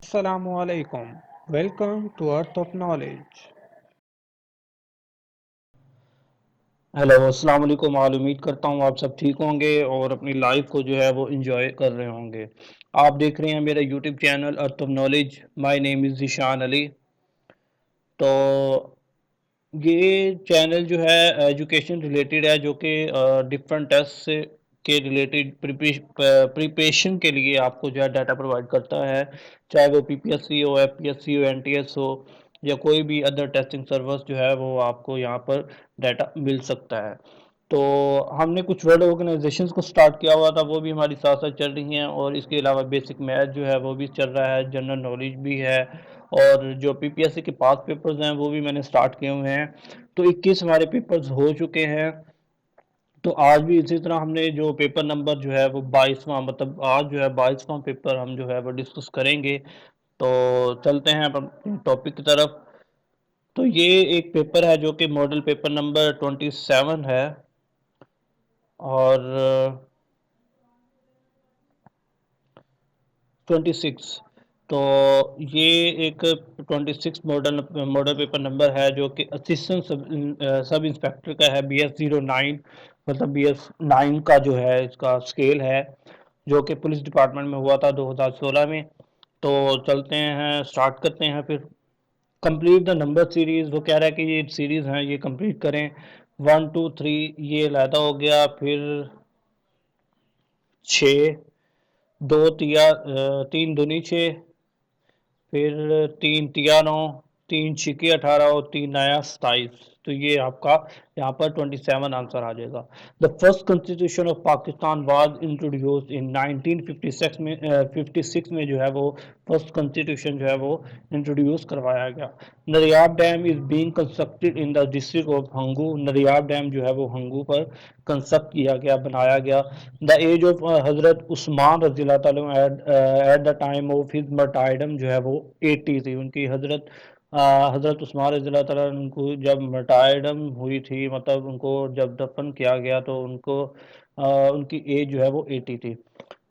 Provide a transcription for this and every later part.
Assalamu alaikum. Welcome to Earth of Knowledge. Hello السلام علیکم. امید کرتا ہوں آپ سب ٹھیک ہوں گے اور اپنی لائف کو جو ہے وہ انجوائے کر رہے ہوں گے. آپ دیکھ رہے ہیں میرا YouTube channel earth of knowledge. My name is Zeeshan Ali. تو یہ چینل جو ہے ایجوکیشن ریلیٹڈ ہے، جو کہ ڈفرنٹ ٹیسٹ سے کے ریلیٹڈ پریپریشن کے لیے آپ کو جو ہے ڈیٹا پرووائڈ کرتا ہے، چاہے وہ پی پی ایس سی ہو، ایف پی ایس سی ہو، این ٹی ایس ہو، یا کوئی بھی ادر ٹیسٹنگ سروس جو ہے وہ آپ کو یہاں پر ڈیٹا مل سکتا ہے. تو ہم نے کچھ ورلڈ آرگنائزیشنز کو سٹارٹ کیا ہوا تھا، وہ بھی ہماری ساتھ ساتھ چل رہی ہیں، اور اس کے علاوہ بیسک میتھ جو ہے وہ بھی چل رہا ہے، جنرل نالج بھی ہے، اور جو پی پی ایس سی کے پاس پیپرز ہیں وہ بھی میں نے سٹارٹ کیے ہوئے ہیں. تو 21 ہمارے پیپرز ہو چکے ہیں. تو آج بھی اسی طرح ہم نے جو پیپر نمبر جو ہے وہ 22واں، مطلب آج جو ہے 22واں پیپر ہم جو ہے وہ ڈسکس کریں گے. تو چلتے ہیں ٹاپک کی طرف. تو یہ ایک پیپر ہے جو کہ ماڈل پیپر نمبر 27 ہے، اور 26. تو یہ ایک 26 ماڈل پیپر نمبر ہے جو کہ اسسٹنٹ سب انسپیکٹر کا ہے، بی ایس 09، مطلب بی ایس 9 کا جو ہے اس کا اسکیل ہے، جو کہ پولیس ڈپارٹمنٹ میں ہوا تھا 2016 میں. تو چلتے ہیں، سٹارٹ کرتے ہیں. پھر کمپلیٹ دا نمبر سیریز، وہ کہہ رہا ہے کہ یہ سیریز ہیں یہ کمپلیٹ کریں. 1 2 3 یہ علیحدہ ہو گیا، پھر 6، 2 تیا 3 دونی 6، پھر 3 تیا 9، 3 چھکے 18 اور 3 نیا 27. تو یہ آپ کا یہاں پر 27 آنسر آ جائے گا. The first constitution of Pakistan was introduced in 1956 میں. 56 میں جو ہے وہ فرسٹ کانسٹیٹیوشن جو ہے وہ انٹروڈیوس کروایا گیا. Naryab dam is being constructed in the district of Hangu. Naryab dam جو ہے وہ ہنگو پر کنسٹرکٹ کیا گیا، بنایا گیا. دا ایج آف حضرت عثمان رضی اللہ تعالیٰ at the time of his martyrdom جو ہے وہ 80 تھی. ان کی حضرت عثمان رضی اللہ تعالیٰ ان کو جب مرٹائڈم ہوئی تھی، مطلب ان کو جب دفن کیا گیا، تو ان کی ایج جو ہے وہ 80 تھی.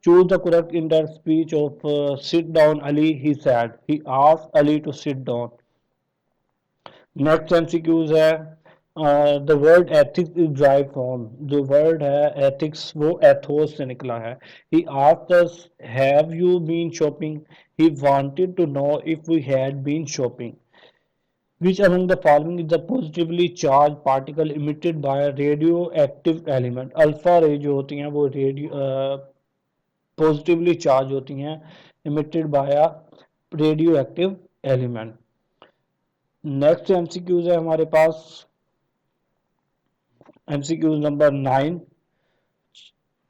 Choose the correct in that speech of sit down Ali, he said. He asked Ali to sit down. Next M C Qs ہے. The word ethics is derive from, جو ورڈ ہے ایتھکس وہ ethos سے نکلا ہے. He asked us have you been shopping. He wanted to know if we had been shopping. Which among the following is the positively charged particle emitted by a radioactive element. Alpha رے جو ہوتی ہیں وہ positively charge ہوتی ہیں، emitted by a radioactive element. Next M C Qs ہے ہمارے پاس. ایم سی کیوز نمبر 9.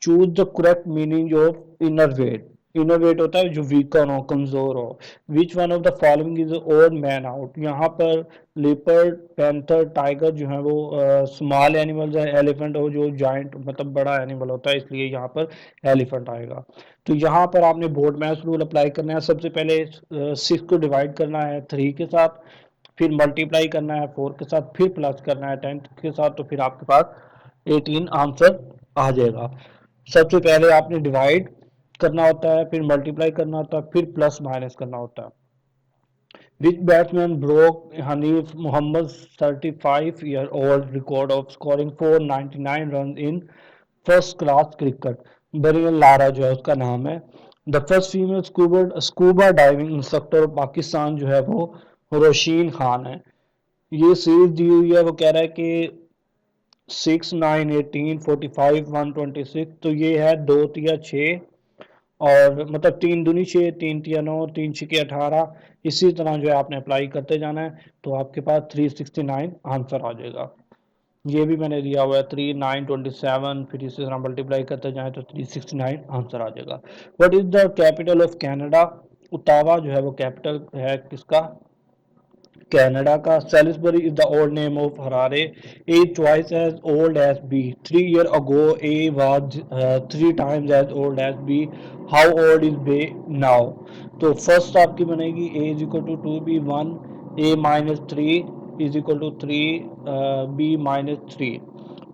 Choose the correct meaning of enervate. Enervate ہوتا ہے جو ویکن ہو، کمزور ہو. Which one of the following is odd man out. یہاں پر لیپرڈ، پینتھر، ٹائگر جو ہیں وہ اسمال اینیملز ہیں. ایلیفنٹ ہو جو جائنٹ مطلب بڑا اینیمل ہوتا ہے، اس لیے یہاں پر ایلیفنٹ آئے گا. تو یہاں پر آپ نے بورڈ میث رول اپلائی کرنا ہے. سب سے پہلے 6 کو ڈیوائڈ کرنا ہے 3 کے ساتھ، پھر ملٹیپلائی کرنا ہے 4 کے ساتھ، پھر پلس کرنا ہے 10 کے ساتھ، تو پھر آپ کے پاس 18 آنسر آ جائے گا. سب سے پہلے آپ نے ڈیوائڈ کرنا ہوتا ہے، پھر ملٹیپلائی کرنا ہوتا ہے، پھر پلس مائنس کرنا ہوتا ہے. Which batsman broke Hanif Mohammed's 35-year-old record of scoring 499 runs in first class cricket? Brian Lara جو ہے اس کا نام ہے. The first female scuba diving instructor Pakistan جو ہے وہ روشین خان ہے. یہ سیریز دی ہوئی ہے، وہ کہہ رہا ہے کہ 6 9 18 45 126. تو یہ ہے 2 تیا 6، اور مطلب 3 دونی 6، 3 تیا 9، 3 چھکے 18. اسی طرح جو ہے آپ نے اپلائی کرتے جانا ہے، تو آپ کے پاس 369 آنسر آ جائے گا. یہ بھی میں نے دیا ہوا ہے 3 9 27، پھر اسی طرح ملٹیپلائی کرتے جائیں تو 369 آنسر آ جائے گا. What is the capital of Canada? Ottawa جو ہے وہ کیپٹل ہے کس کا؟ کینیڈا کا. Salisbury is the old name of Harare. A twice as old as B. 3 years ago A was 3 times as old as B. How old is B now? تو first آپ کی بنے گی A is equal to 2B 1، A minus 3 is equal to 3 B minus 3.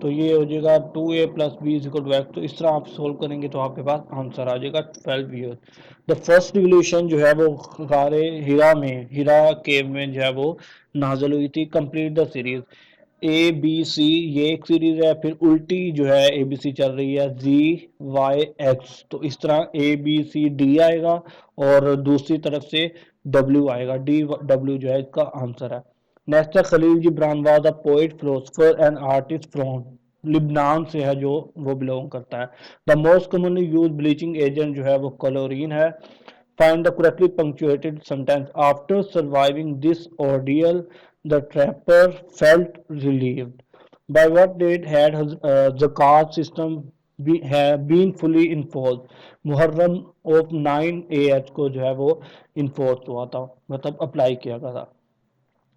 تو یہ ہو جائے گا 2a + b = x. تو اس طرح آپ سولو کریں گے تو آپ کے پاس آنسر آ جائے گا 12 ایئر. دا فرسٹ ریولیوشن جو ہے وہ غار ہیرا کیو میں جو ہے وہ نازل ہوئی تھی. Complete the series. ABC یہ ایک سیریز ہے، پھر الٹی جو ہے ABC چل رہی ہے ZYX. تو اس طرح ABCD آئے گا اور دوسری طرف سے W آئے گا. DW جو ہے اس کا آنسر ہے. نیکسٹ ہے Khalil Gibran was a poet philosopher and artist from Lebanon سے ہے، جو وہ بلونگ کرتا ہے. The most commonly use bleaching agent جو ہے وہ کلورین ہے. Find the correctly punctuated sentence. After surviving this ordeal, the trapper felt relieved. By what date had zakat system have been fully enforced? Muharram of 9AH کو جو ہے وہ enforce ہوا تھا، مطلب اپلائی کیا گیا تھا.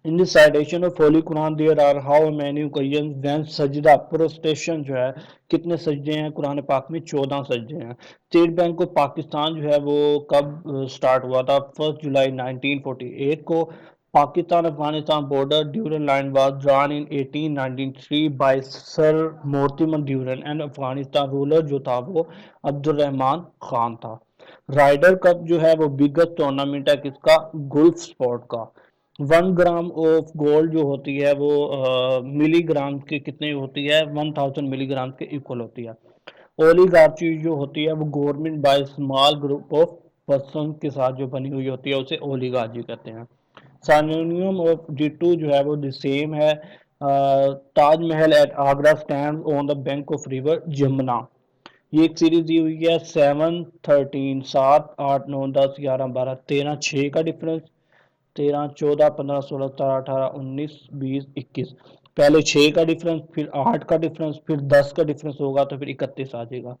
In the citation of Holy Quran there are how many occasions when سجدہ پروسٹیشن جو ہے کتنے سجدے ہیں قرآن پاک میں؟ 14 سجدے ہیں. اسٹیٹ بینک آف پاکستان جو ہے وہ کب سٹارٹ ہوا تھا؟ 1 جولائی 1948 کو. Pakistan Afghanistan border Durand line was drawn in 1893 by sir Mortimer Durand and Afghanistan ruler جو تھا وہ عبد الرحمان خان تھا. رائڈر کپ جو ہے وہ بگیسٹ ٹورنامنٹ ہے کس کا؟ گولف سپورٹ کا. 1 گرام آف گولڈ جو ہوتی ہے وہ ملی گرام کے کتنے ہوتی ہے؟ 1000 ملی گرام کے ایکول ہوتی ہے. اولیگارچی جو ہوتی ہے وہ government by small group of person کے ساتھ جو بنی ہوئی ہوتی ہے اسے اولیگارچی کہتے ہیں. سینونیم آف ڈیٹو جو ہے وہ دی سیم ہے. Taj Mahal at Agra stand on the bank of river Jamuna. یہ ایک سیریز دی ہوئی ہے 7 13 7 8 9 10 11 12 13 6 کا ڈفرنس. 13 14 15 16 17 18 19 20 21. پہلے 6 کا ڈفرنس، پھر 8 کا ڈفرنس، پھر 10 کا ڈفرنس ہوگا تو پھر 31 آ جائے گا.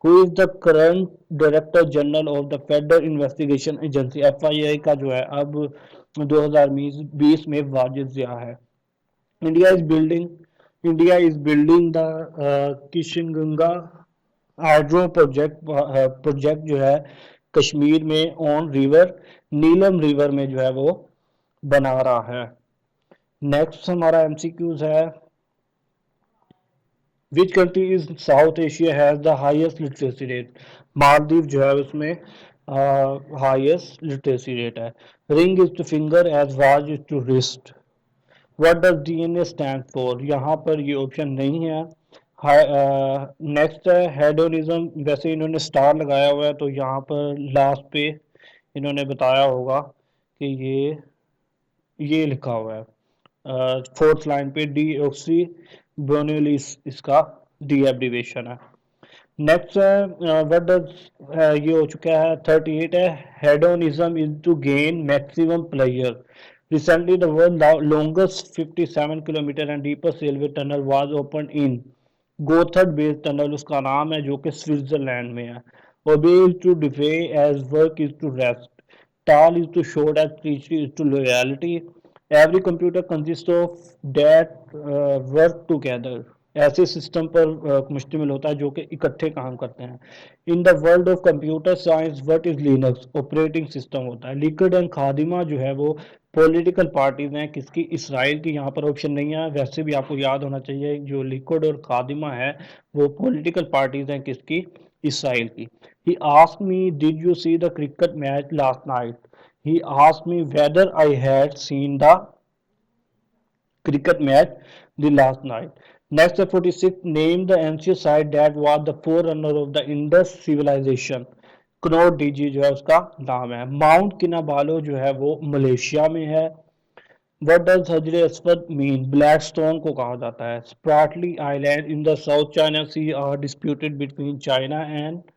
Who is the current Director General of the Federal Investigation Agency? FIA کا جو ہے اب 2020 میں واجد ضیاء ہے. India is building the Kishanganga hydro project جو ہے کشمیر میں آن ریور نیلم ریور میں جو ہے وہ بنا رہا ہے. نیکسٹ ہمارا MCQs ہے. Which country is South Asia has the highest literacy rate? Maldives جو ہے اس میں highest literacy rate ہے. Ring is to finger as watch is to wrist. What does DNA stand for? یہاں پر یہ آپشن نہیں ہے. نیکسٹ ہے ہیڈونزم. ویسے انہوں نے سٹار لگایا ہوا ہے تو یہاں پر لاسٹ پہ انہوں نے بتایا ہوگا کہ یہ لکھا ہوا ہے 4th لائن پہ ڈی آکسی برونیولیس اس کا ڈی ایبریویشن ہے. نیکسٹ وٹ ڈز یہ ہو چکا ہے 38 ہے. Hedonism is to gain maximum pleasure. Recently, the world's longest 57 kilometer and deepest railway tunnel was opened in Gotthard Base Tunnel. اس کا نام ہے جو کہ سوئٹزرلینڈ میں ہے. Obey is to defy as work is to rest. Tall is to short as treachery is to loyalty. Every computer consists of that work together. ایسے system پر مشتمل ہوتا ہے جو کہ اکٹھے کام کرتے ہیں. In the world of computer science what is Linux? Operating system ہوتا ہے. لیکڈ اینڈ خادمہ جو ہے وہ پولیٹیکل پارٹیز ہیں کس کی؟ اسرائیل کی. یہاں پر آپشن نہیں ہے. ویسے بھی آپ کو یاد ہونا چاہیے جو لیکڈ اور خادمہ ہے وہ پولیٹیکل پارٹیز ہیں کس کی؟ اسرائیل کی. He asked me, did you see the cricket match last night? He asked me whether I had seen the cricket match the last night. Next 46, name the ancient site that was the forerunner of the Indus civilization. Convert Digi جو ہے اس کا نام ہے. Mount کنابالو جو ہے وہ Malaysia میں ہے. What does حجر اسود mean? بلیک سٹون کو کہا جاتا ہے. Spratly Island in the South China Sea are disputed between China and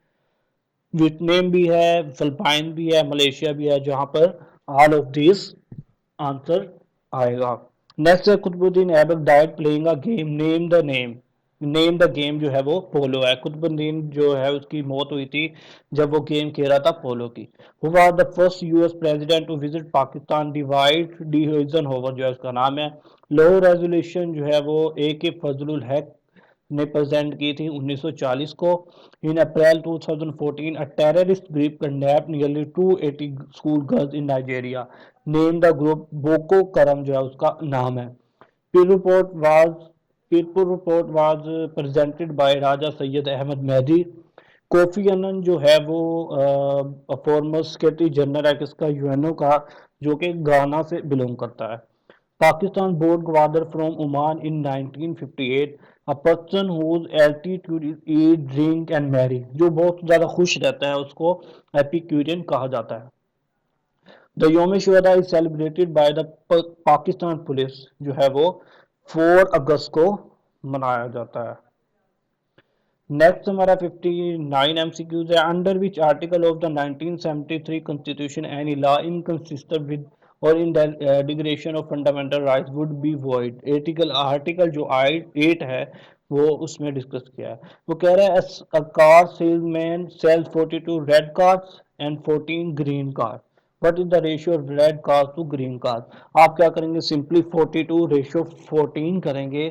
Vietnam بھی ہے، فلپائن بھی ہے، ملیشیا بھی ہے، جہاں پر all of these آنسر آئے گا. نیکسٹ ہے قطب الدین Aibak diet playing a game. Name the name. Name the game جو ہے وہ پولو ہے. قطب الدین جو ہے اس کی موت ہوئی تھی جب وہ گیم کھیل رہا تھا پولو کی. Who was the first US president to visit Pakistan? Dwight D Eisenhower جو ہے اس کا نام ہے. لو ریزولوشن جو ہے وہ AK فضل الحق نے پریزنٹ کی تھی 1940 کو. In April 2014, a terrorist group kidnapped nearly 280 school girls in Nigeria. Name the group. Boko Haram جو ہے اس کا نام ہے. Pew report was Pirpur report was presented by Raja Syed Ahmed Mehdi. Kofi Annan جو ہے وہ فارمر سیکرٹری جنرل ہے کس کا، یو این او کا، جو کہ گانا سے بلونگ کرتا ہے. Pakistan board Gwadar from Oman in 1958. A person whose altitude is eat, drink and marry. جو بہت زیادہ خوش رہتا ہے اس کو ایپیکیورین کہا جاتا ہے. The Youm Shuhada is celebrated by the Pakistan police, جو ہے وہ 4 اگست کو منایا جاتا ہے. نیکسٹ ہمارا 59 ایم سی کیوز ہے. Under which article of the 1973 constitution any law inconsistent with or in derogation of fundamental rights would be void. Article جو 8 ہے وہ اس میں ڈسکس کیا ہے. وہ کہہ رہا ہے car salesman sells 42 red cars and 14 green car. What is the ratio of red car to green car? آپ کیا کریں گے، سمپلی 42 ریشیو 14 کریں گے،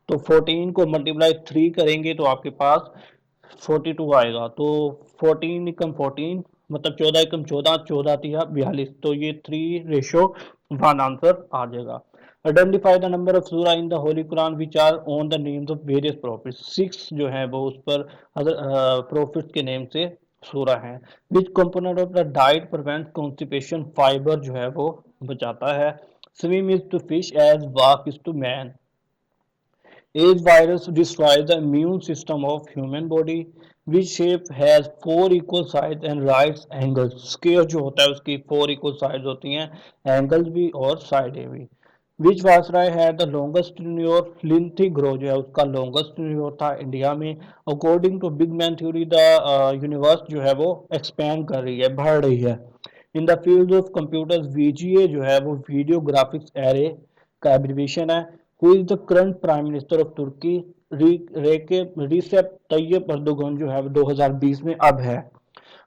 تو 14 کو ملٹیپلائی 3 کریں گے تو آپ کے پاس 42 آئے گا. تو 14 اکم 14 مطلب 14 اکم 14 14 تیا 42، تو یہ 3 ریشو 1 آنسر آ جائے گا. آئیڈینٹیفائی دا نمبر آف سورہ ان دا ہولی قرآن which are on the names of various prophets. 6 جو ہے وہ اس پر پروفٹس کے نیم سے سورہ ہیں. Which component of the diet prevent constipation? Fibre جو ہے وہ بچاتا ہے. Swim is to fish as walk is to man. AIDS virus destroys the immune system of human body. Which shape has 4 equal sides and right angles. Scale جو ہوتا ہے اس کی 4 equal sides ہوتی ہیں، angles بھی اور side بھی. Which viceroy had the longest tenure? Lindsey Grove جو ہے اس کا longest tenure تھا انڈیا میں. According to Big Bang Theory the universe جو ہے وہ expand کر رہی ہے، بڑھ رہی ہے. In the field of computers VGA جو ہے وہ ویڈیو گرافکس ایرے کا ایبریویشن ہے. Who is the current prime minister of Turkey? Recep Tayyip Erdogan جو ہے 2020 میں اب ہے.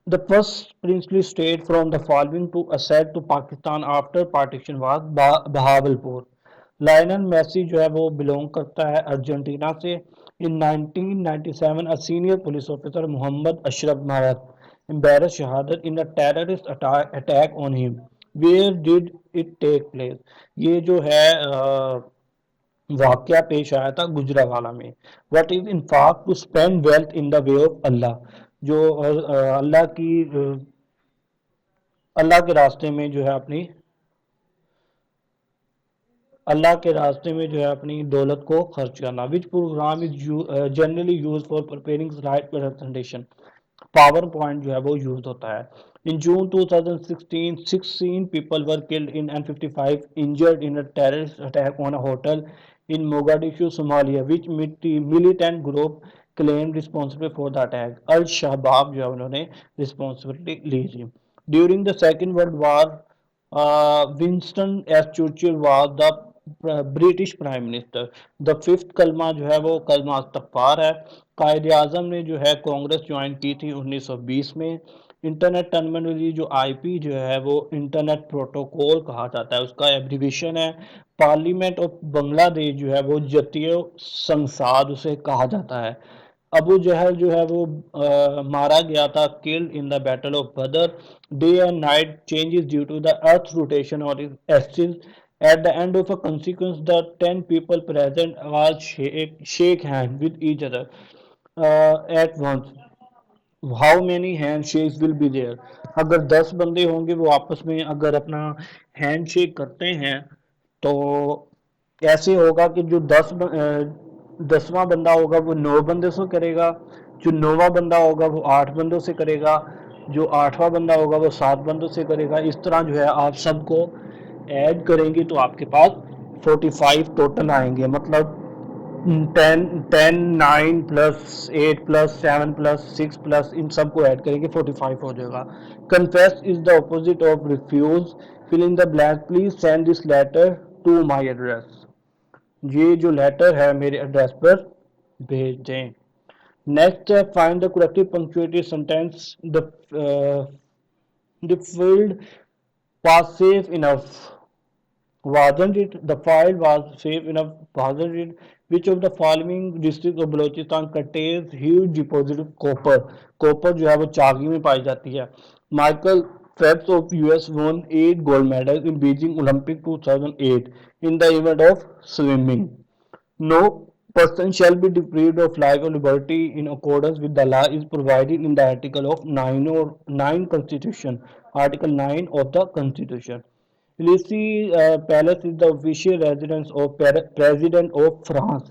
The first princely state from the following to accede to Pakistan after partition was Bahawalpur. Lionel Messi جو ہے وہ بلونگ کرتا ہے ارجنٹینا سے. In 1997 a senior police officer Muhammad Ashraf مہرت embarrassed شہادت in a terrorist attack on him. Where did it take place? یہ جو ہے واقعہ پیش آیا تھا گجرانوالہ میں. وٹ از انفاق؟ To spend wealth in the way of اللہ. جو اللہ کے راستے میں جو ہے اپنی دولت کو خرچ کرنا. Which program is generally use for preparing right presentation? Power point جو ہے وہ یوز ہوتا ہے. In June 2016, 16 people were killed and 55 injured in a terrorist attack on a hotel in Mogadishu, Somalia. Which militant group claimed responsibility for the attack? Al-Shabaab جو ہے انہوں نے responsibility لی تھی. During the Second World War, Winston S. Churchill was the British prime minister. The fifth کلمہ جو ہے وہ کلمہ استغفار ہے. قائد اعظم نے جو ہے کانگریس جوائن کی تھی 1920 میں. انٹرنیٹ ٹرمینالوجی جو آئی پی جو ہے وہ انٹرنیٹ پروٹوکول کہا جاتا ہے، اس کا ایبریویشن ہے. پارلیمنٹ آف بنگلہ دیش جو ہے وہ جتیہ سنساد اسے کہا جاتا ہے. ابو جہل جو ہے وہ مارا گیا تھا killed in the battle of Badr. Day and night changes due to the earth's rotation on its axis. At the end of a consequence, the 10 people present all shake hands with each other at once. How many handshakes will be there? اگر 10 بندے ہوں گے وہ آپس میں اگر اپنا hand shake کرتے ہیں تو ایسے ہوگا کہ جو 10واں بندہ ہوگا وہ 9 بندے سے کرے گا، جو 9واں بندہ ہوگا وہ 8 بندوں سے کرے گا، جو 8واں بندہ ہوگا وہ 7 بندوں سے کرے گا. اس طرح جو ہے آپ سب کو ایڈ کریں گے تو آپ کے پاس 45 ٹوٹل آئیں گے. مطلب 10 9 پلس 8 پلس 7 پلس 6 پلس ان سب کو ایڈ کریں گے 45 ہو جائے گا. Confess is the opposite of refuse. Fill in the blank. Please send this letter to my address. یہ جو لیٹر ہے میرے ایڈریس پر بھیج دیں. نیکسٹ ہے find the correctly punctuated sentence. The field was safe enough, wasn't it? The file was safe enough, wasn't it? Which of the following districts of Balochistan contains huge deposit of copper? Copper جو ہے وہ چاگی میں پائی جاتی ہے. Michael Phelps of US won 8 gold medals in Beijing Olympic 2008 in the event of swimming. No person shall be deprived of life or liberty in accordance with the law is provided in the article of 9 or 9 constitution, article 9 of the constitution. Elysee Palace is the official residence of president of France.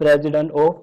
president of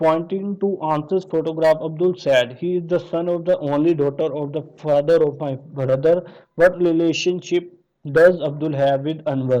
Pointing to Ansar's photograph, Abdul said, "He is the son of the only daughter of the father of my brother." What relationship does Abdul have with Anwar?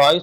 22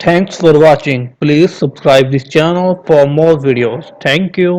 Thanks for watching. Please subscribe this channel for more videos. Thank you.